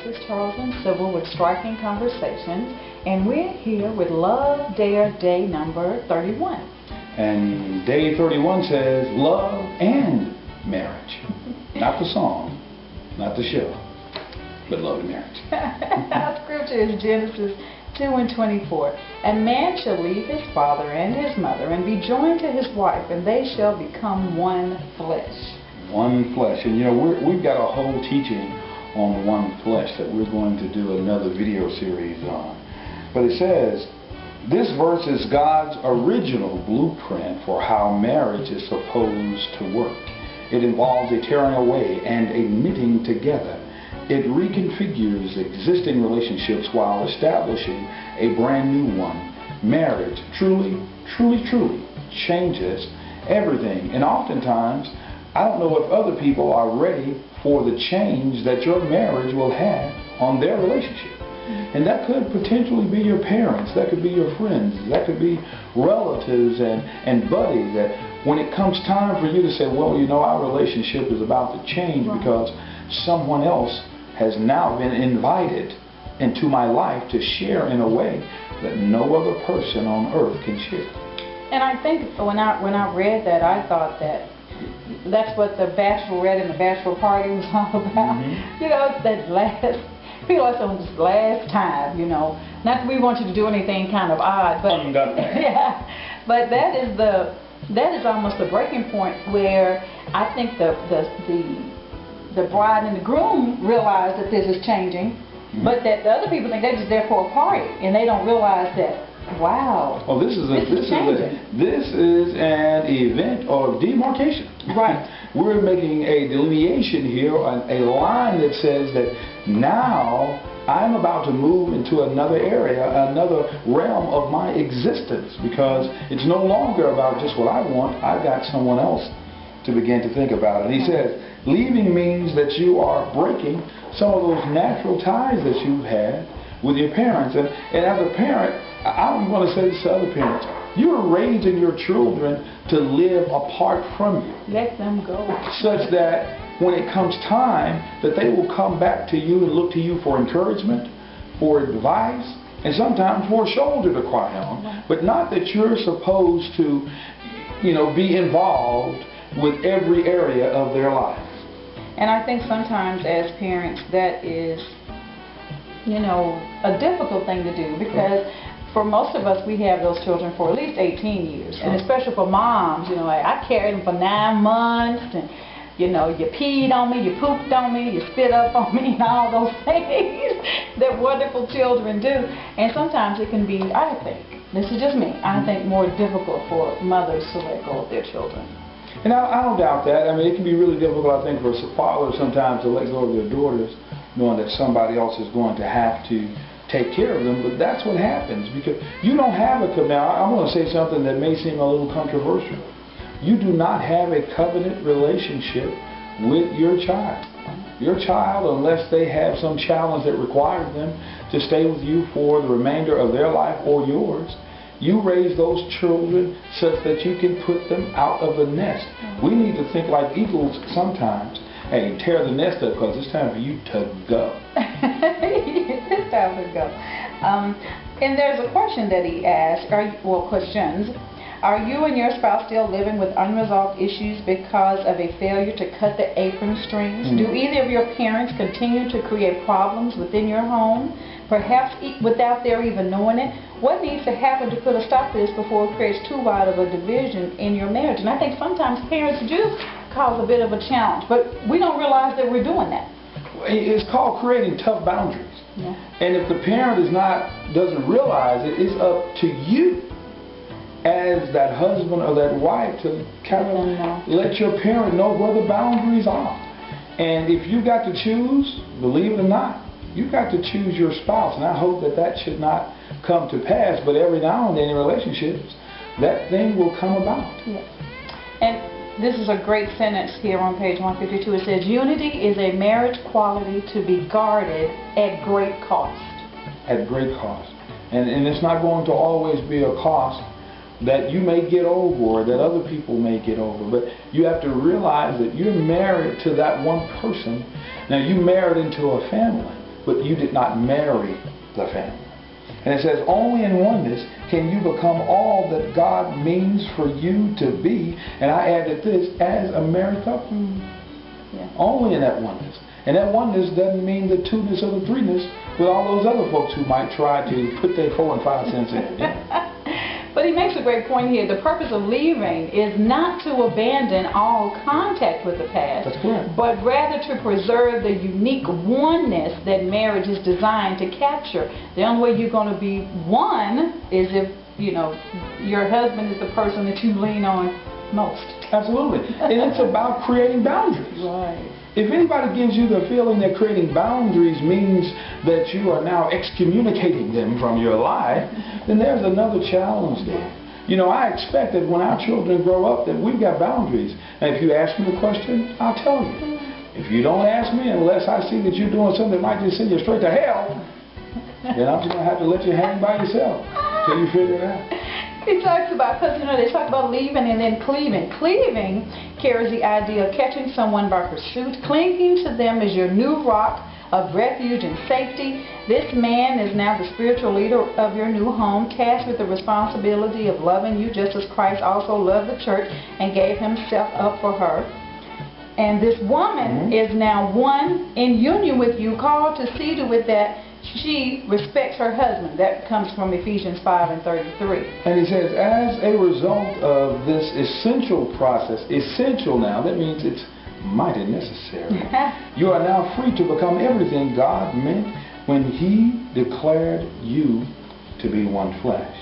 is Charles and Sybil with Striking Conversations, and we're here with Love Dare Day number 31. And day 31 says love and marriage. Not the song, not the show, but love and marriage. Our scripture is Genesis 2:24. And man shall leave his father and his mother and be joined to his wife, and they shall become one flesh. One flesh. And you know, we've got a whole teaching on one flesh that we're going to do another video series on. But it says, this verse is God's original blueprint for how marriage is supposed to work. It involves a tearing away and a knitting together. It reconfigures existing relationships while establishing a brand new one. Marriage truly changes everything. And oftentimes, I don't know if other people are ready for the change that your marriage will have on their relationship. And that could potentially be your parents, that could be your friends, that could be relatives and buddies, that when it comes time for you to say, well, you know, our relationship is about to change because someone else has now been invited into my life to share in a way that no other person on earth can share. And I think when I read that, I thought that's what the bachelorette and the bachelor party was all about. You know, it's that people are saying this last time, you know. Not that we want you to do anything kind of odd, but yeah. But that is almost a breaking point where I think the bride and the groom realize that this is changing, but that the other people think they're just there for a party and they don't realize that. Wow. Oh, this is an event of demarcation. Right. We're making a delineation here, a line that says that now I'm about to move into another area, another realm of my existence, because it's no longer about just what I want. I've got someone else to begin to think about it. And he says, leaving means that you are breaking some of those natural ties that you've had with your parents. And as a parent, I don't want to say this to other parents. You're raising your children to live apart from you. Let them go. Such that when it comes time that they will come back to you and look to you for encouragement, for advice, and sometimes for a shoulder to cry on. But not that you're supposed to, you know, be involved with every area of their life. And I think sometimes as parents that is, you know, a difficult thing to do, because for most of us, we have those children for at least 18 years. And especially for moms, you know, I carried them for 9 months, and, you know, you peed on me, you pooped on me, you spit up on me, and all those things that wonderful children do. And sometimes it can be, I think, this is just me, I think more difficult for mothers to let go of their children. And I don't doubt that. I mean, it can be really difficult, I think, for fathers sometimes to let go of their daughters, knowing that somebody else is going to have to take care of them. But that's what happens, because you don't have a covenant. Now, I'm going to say something that may seem a little controversial. You do not have a covenant relationship with your child. Your child, unless they have some challenge that requires them to stay with you for the remainder of their life or yours, you raise those children such that you can put them out of the nest. We need to think like eagles sometimes. Hey, tear the nest up, because it's time for you to go. It's time to go. And there's a question that he asked, questions. Are you and your spouse still living with unresolved issues because of a failure to cut the apron strings? Do either of your parents continue to create problems within your home, perhaps without their even knowing it? What needs to happen to put a stop to this before it creates too wide of a division in your marriage? And I think sometimes parents do cause a bit of a challenge, but we don't realize that we're doing that. It's called creating tough boundaries. Yeah. And if the parent doesn't realize it, it's up to you as that husband or that wife to kind of let your parent know where the boundaries are. And if you got to choose, believe it or not, you got to choose your spouse. And I hope that should not come to pass, but every now and then in relationships, that thing will come about. Yes. And this is a great sentence here on page 152. It says, unity is a marriage quality to be guarded at great cost. At great cost. And it's not going to always be a cost that you may get over or that other people may get over. But you have to realize that you're married to that one person. Now, you married into a family. but you did not marry the family. And it says, only in oneness can you become all that God means for you to be. And I added this, as a married couple. Yeah. Only in that oneness. And that oneness doesn't mean the two-ness or the three-ness with all those other folks who might try to put their 4 and 5 cents in. Yeah. But he makes a great point here. The purpose of leaving is not to abandon all contact with the past. That's correct. But rather to preserve the unique oneness that marriage is designed to capture. The only way you're going to be one is if, you know, your husband is the person that you lean on most. Absolutely. And it's about creating boundaries. Right. If anybody gives you the feeling that creating boundaries means that you are now excommunicating them from your life, then there's another challenge there. You know, I expect that when our children grow up that we've got boundaries. And if you ask me the question, I'll tell you. If you don't ask me, unless I see that you're doing something that might just send you straight to hell, then I'm just going to have to let you hang by yourself until you figure it out. He talks about, because, you know, they talk about leaving and then cleaving. Cleaving carries the idea of catching someone by pursuit. Clinging to them is your new rock of refuge and safety. This man is now the spiritual leader of your new home, tasked with the responsibility of loving you just as Christ also loved the church and gave himself up for her. And this woman is now one in union with you, called to see to it that she respects her husband. That comes from Ephesians 5 and 33. And he says, as a result of this essential process, essential now, that means it's mighty necessary. You are now free to become everything God meant when he declared you to be one flesh.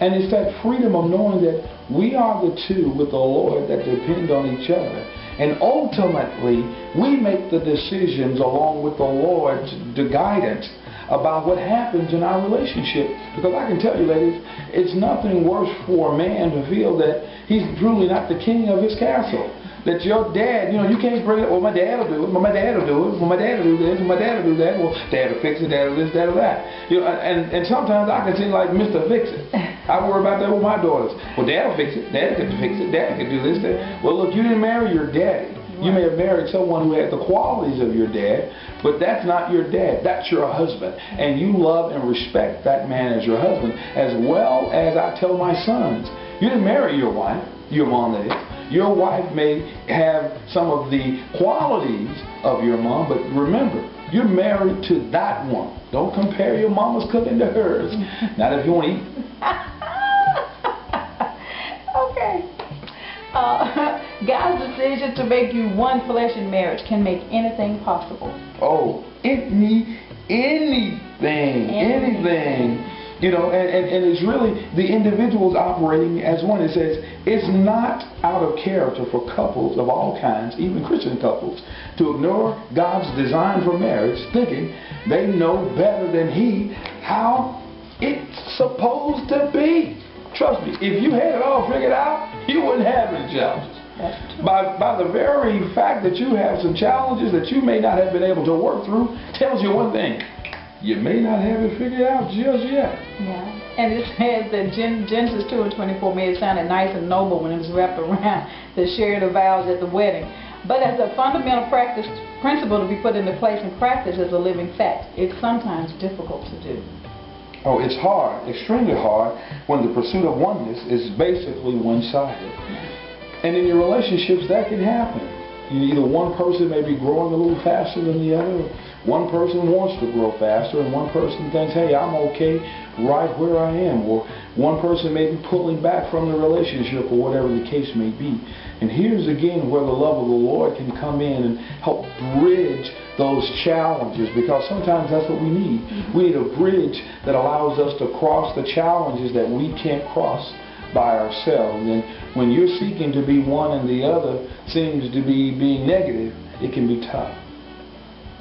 And it's that freedom of knowing that we are the two with the Lord that depend on each other. And ultimately, we make the decisions along with the Lord's guidance about what happens in our relationship. Because I can tell you, ladies, it's nothing worse for a man to feel that he's truly not the king of his castle. That your dad, you know, you can't bring it, well, my dad will do it, well, my dad will do it, well, my dad will do this, well, my dad will do that, well, dad will fix it, dad will this, dad will that. You know, and sometimes I can seem like Mr. Fix-It. I worry about that with my daughters. Well, dad will fix it, dad can fix it, dad can do this, that. Well, look, you didn't marry your daddy. You may have married someone who had the qualities of your dad, but that's not your dad. That's your husband. And you love and respect that man as your husband, as well as I tell my sons. You didn't marry your wife, your mom that is. Your wife may have some of the qualities of your mom, but remember, you're married to that one. Don't compare your mama's cooking to hers. Not if you want to eat. Okay. God's decision to make you one flesh in marriage can make anything possible. Oh, anything. You know, and it's really the individuals operating as one. It says it's not out of character for couples of all kinds, even Christian couples, to ignore God's design for marriage, thinking they know better than He how it's supposed to be. Trust me, if you had it all figured out, you wouldn't have any challenges. By the very fact that you have some challenges that you may not have been able to work through, tells you one thing. You may not have it figured out just yet. Yeah. And it says that Genesis 2 and 24 made it sound nice and noble when it was wrapped around the sharing of vows at the wedding. But as a fundamental principle to be put into place and practice as a living fact, it's sometimes difficult to do. Oh, it's hard, extremely hard, when the pursuit of oneness is basically one-sided. And in your relationships, that can happen. Either one person may be growing a little faster than the other. One person wants to grow faster, and one person thinks, hey, I'm okay right where I am. Or one person may be pulling back from the relationship, or whatever the case may be. And here's again where the love of the Lord can come in and help bridge those challenges, because sometimes that's what we need. We need a bridge that allows us to cross the challenges that we can't cross by ourselves. And when you're seeking to be one and the other seems to be being negative, it can be tough.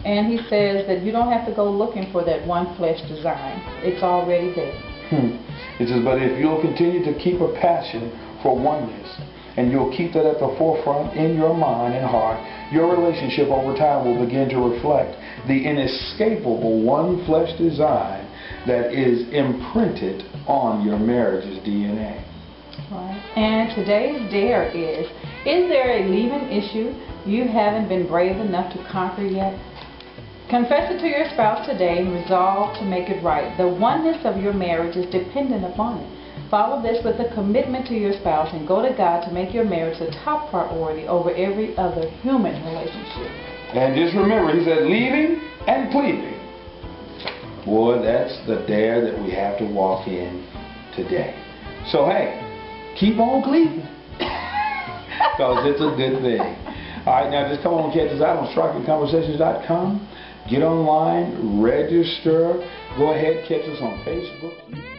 And he says that you don't have to go looking for that one flesh design. It's already there. It says, but if you'll continue to keep a passion for oneness, and you'll keep that at the forefront in your mind and heart, your relationship over time will begin to reflect the inescapable one flesh design that is imprinted on your marriage's DNA. Right. And today's dare is there a leaving issue you haven't been brave enough to conquer yet? Confess it to your spouse today and resolve to make it right. The oneness of your marriage is dependent upon it. Follow this with a commitment to your spouse and go to God to make your marriage the top priority over every other human relationship. And just remember, he said leaving and cleaving. Boy, that's the dare that we have to walk in today. So hey, keep on cleaving. Because it's a good thing. Alright, now just come on and catch us out on strikingconversations.com. Get online, register. Go ahead, catch us on Facebook.